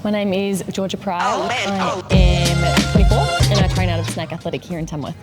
My name is Georgia Pryer. I am 24 and I train out of Snake Athletic here in Tamworth.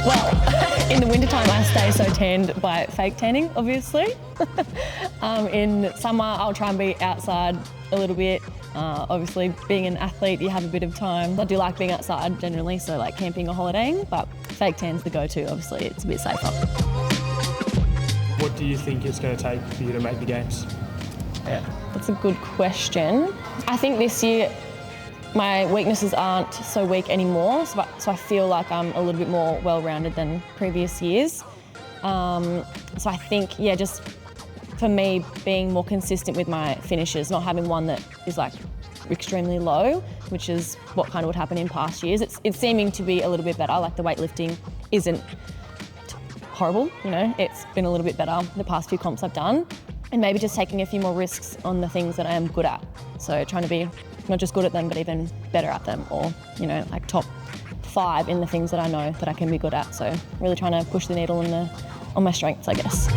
Well, in the wintertime I stay so tanned by fake tanning, obviously. In summer I'll try and be outside a little bit. Obviously, being an athlete, you have a bit of time. I do like being outside generally, so like camping or holidaying, but fake tan's the go-to, obviously, it's a bit safer. What do you think it's going to take for you to make the games? Yeah, that's a good question. I think this year my weaknesses aren't so weak anymore, so I feel like I'm a little bit more well-rounded than previous years. So I think, yeah, just for me, being more consistent with my finishes, not having one that is like extremely low, which is what kind of would happen in past years. It's seeming to be a little bit better, like the weightlifting isn't horrible, you know, it's been a little bit better the past few comps I've done, and maybe just taking a few more risks on the things that I am good at. So trying to be not just good at them, but even better at them, or, you know, like top 5 in the things that I know that I can be good at. So really trying to push the needle on my strengths, I guess.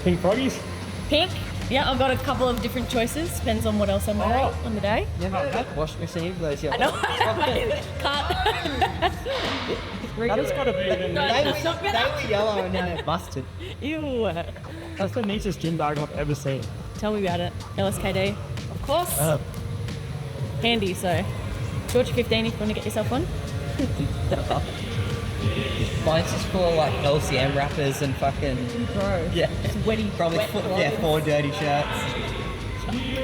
Pink froggies? Pink? Yeah, I've got a couple of different choices. Depends on what else I'm wearing on the day. Yeah, that wash machine blows your I know. Cut. That has got a bit of They were yellow and then they're busted. Ew. That's the neatest gym bag I've ever seen. Tell me about it. LSKD. Of course. Handy, so. Georgia 15 if you want to get yourself one. Mine's just full of like LCM wrappers and fucking... Bro. Yeah. It's wetty. Probably wet 4 dirty shirts.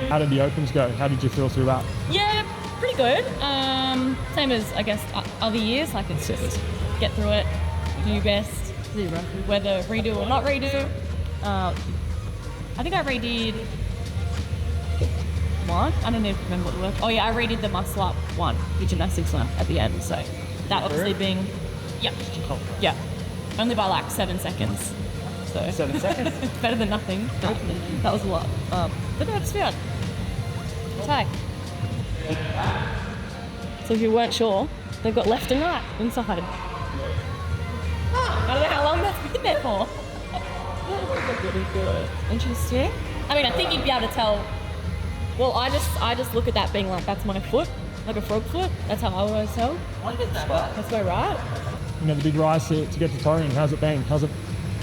How did the opens go? How did you feel through that? Yeah, pretty good. Same as, I guess, other years. Like, it's just get through it, do your best, whether redo or not redo. I think I redid one. I don't even remember what it was. Oh yeah, I redid the muscle up one, the gymnastics one at the end. So that obviously being, yeah, only by like 7 seconds. So 7 seconds? better than nothing. That was a lot. But no, it's fun. Tag. So if you weren't sure, they've got left and right inside. I don't know how long that's been there for. Interesting. I mean, I think you'd be able to tell. Well, I just look at that being like, that's my foot, like a frog foot. That's how I always tell. That's my right. You know, the big rise to get to Torian, how's it been?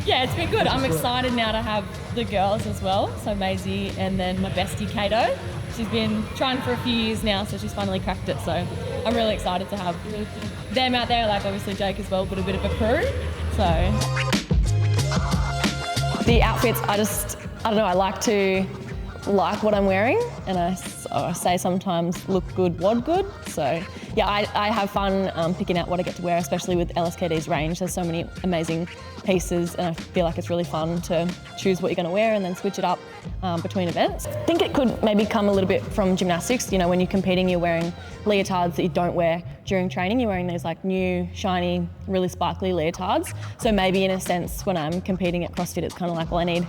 Yeah, it's been good. I'm excited now to have the girls as well. So Maisie and then my bestie Kato. She's been trying for a few years now, so she's finally cracked it. So I'm really excited to have them out there, like obviously Jake as well, but a bit of a crew. So the outfits, I don't know, I like what I'm wearing, and I say sometimes look good, wad good. So yeah, I have fun picking out what I get to wear, especially with LSKD's range. There's so many amazing pieces, and I feel like it's really fun to choose what you're going to wear and then switch it up between events. I think it could maybe come a little bit from gymnastics. You know, when you're competing, you're wearing leotards that you don't wear during training. You're wearing these like new, shiny, really sparkly leotards. So maybe in a sense, when I'm competing at CrossFit, it's kind of like, well, I need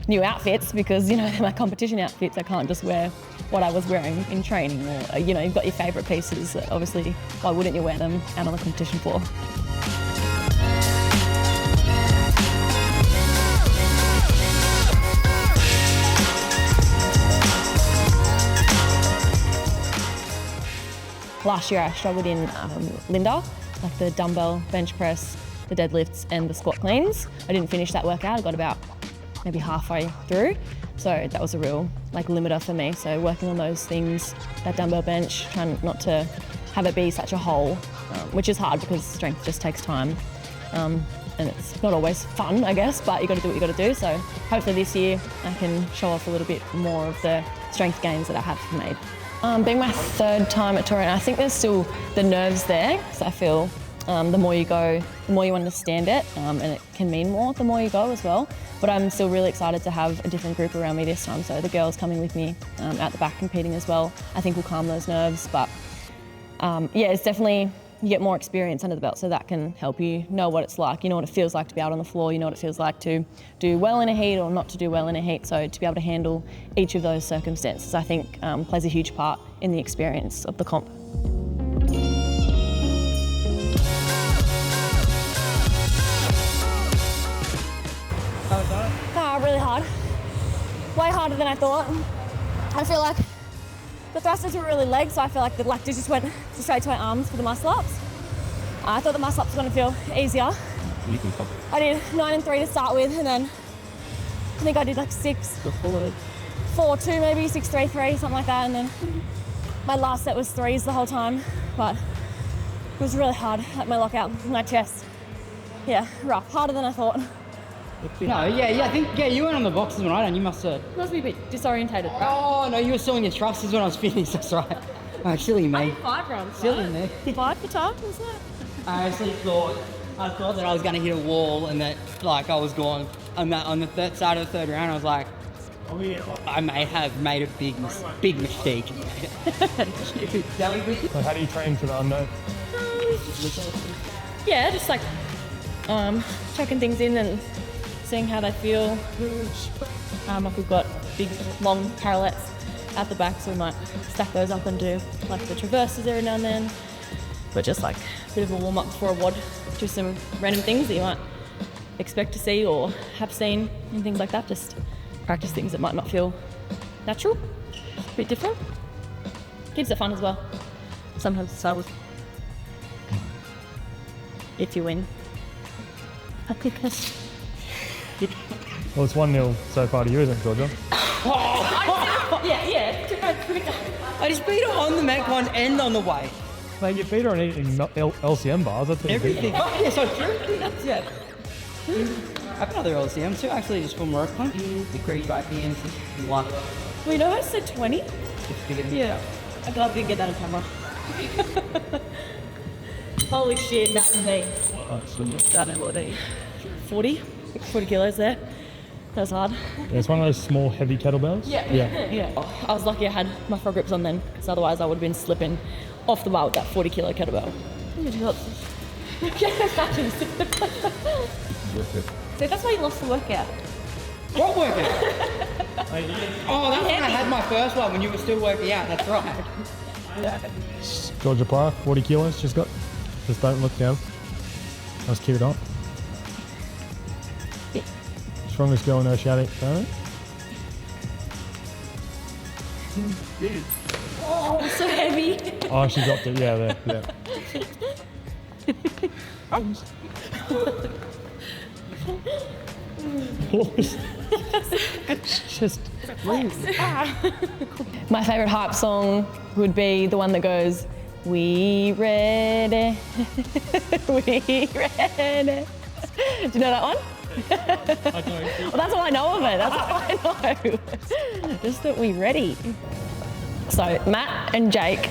new outfits because, you know, they're my competition outfits. I can't just wear what I was wearing in training, or, you know, you've got your favourite pieces. Obviously, why wouldn't you wear them out on the competition floor? Last year I struggled in Linda, like the dumbbell bench press, the deadlifts and the squat cleans. I didn't finish that workout, I got about maybe halfway through. So that was a real like limiter for me. So working on those things, that dumbbell bench, trying not to have it be such a hole, which is hard because strength just takes time. And it's not always fun, I guess, but you got to do what you got to do. So hopefully this year I can show off a little bit more of the strength gains that I have made. Being my 3rd time at Torian, I think there's still the nerves there, because I feel the more you go, the more you understand it, and it can mean more the more you go as well. But I'm still really excited to have a different group around me this time, so the girls coming with me out the back competing as well, I think will calm those nerves. But yeah, it's definitely you get more experience under the belt, so that can help you know what it's like. You know what it feels like to be out on the floor, you know what it feels like to do well in a heat or not to do well in a heat. So to be able to handle each of those circumstances, I think plays a huge part in the experience of the comp. Really hard. Way harder than I thought. I feel like the thrusters were really legs, so I feel like the lactate just went straight to my arms for the muscle ups. I thought the muscle ups were going to feel easier. I did 9 and 3 to start with, and then I think I did like 6, 4, 2 maybe, 6, 3, 3, something like that, and then my last set was 3s the whole time, but it was really hard at my lockout, my chest. Yeah, rough, harder than I thought. No, I think you weren't on the boxes when I done. You must have. You must be a bit disorientated, right? Oh no, you were still in your thrusters when I was finished. That's right. Oh, silly me. 5 runs. Silly me. 5 for time, wasn't it? I actually thought that I was going to hit a wall and that like I was gone. On the third side of the third round, I was like, I may have made a big mistake. Like, how do you train for the unknown? Yeah, just like checking things in and seeing how they feel. Like we've got big long parallettes at the back, so we might stack those up and do like the traverses every now and then. But just like a bit of a warm up before a WOD, do some random things that you might expect to see or have seen and things like that. Just practice things that might not feel natural, a bit different. Keeps it fun as well. Sometimes it's hard if you win. I think that's. Well, it's 1-0 so far to you, isn't it, Georgia? Yeah. I just beat her on the Metcon and on the way. Mate, you beat her on eating LCM bars. That's what Everything. Oh, yes, I do. Yeah. I've got other LCM too, actually, just from work. Decrease by PM 1. Well, you know I said 20? Yeah. I glad we didn't get that on camera. Holy shit, that's me. I don't know what they 40 kilos there. That was hard. Yeah, it's one of those small, heavy kettlebells. Yeah. I was lucky I had my frog grips on then, because otherwise I would have been slipping off the bar with that 40 kilo kettlebell. So that's why you lost the workout. What workout? Oh, that's when I had my first one, when you were still working out, that's right. Georgia Pryer, 40 kilos, just don't look down. Let's keep it on. Strongest girl in Oceanic, don't Oh, so heavy. Oh, she dropped it, yeah, there, Just My favourite hype song would be the one that goes, "We ready, we ready." Do you know that one? I don't. Well, that's all I know of it. That's all I know. Just that we ready. So Matt and Jake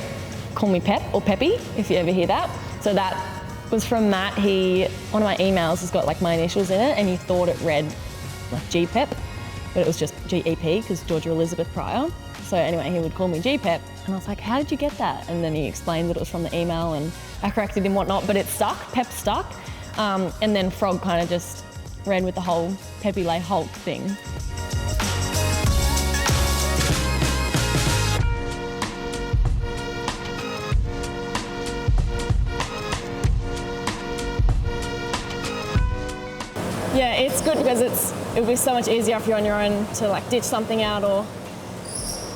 call me Pep or Peppy, if you ever hear that. So that was from Matt. One of my emails has got like my initials in it, and he thought it read like GPEP, but it was just GEP because Georgia Elizabeth Pryor. So anyway, he would call me GPEP, and I was like, how did you get that? And then he explained that it was from the email, and I corrected him whatnot, but it stuck, Pep stuck. And then Frog kind of just ran with the whole Peppy Lay Hulk thing. Yeah, it's good because it'll be so much easier if you're on your own to like ditch something out or,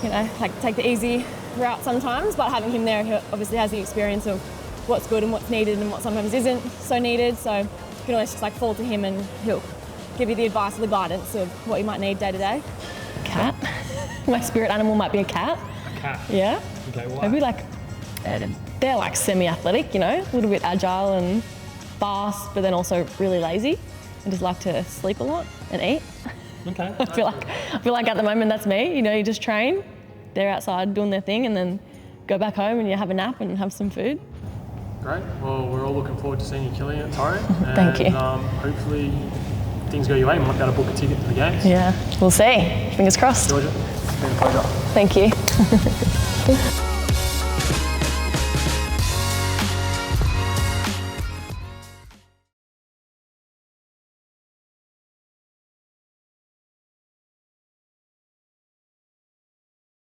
you know, like take the easy route sometimes, but having him there, he obviously has the experience of what's good and what's needed and what sometimes isn't so needed, so you can always just like fall to him and he'll give you the advice or the guidance of what you might need day to day. Cat. My spirit animal might be a cat. A cat? Yeah. Okay, why? Maybe like, they're like semi-athletic, you know, a little bit agile and fast, but then also really lazy and just like to sleep a lot and eat. Okay. I feel like at the moment that's me, you know, you just train, they're outside doing their thing and then go back home and you have a nap and have some food. Great. Well, we're all looking forward to seeing you killing it, Torian. Thank you. Hopefully things go your way. We might be able to book a ticket to the games. Yeah, we'll see. Fingers crossed. Georgia, it's been a pleasure. Thank you.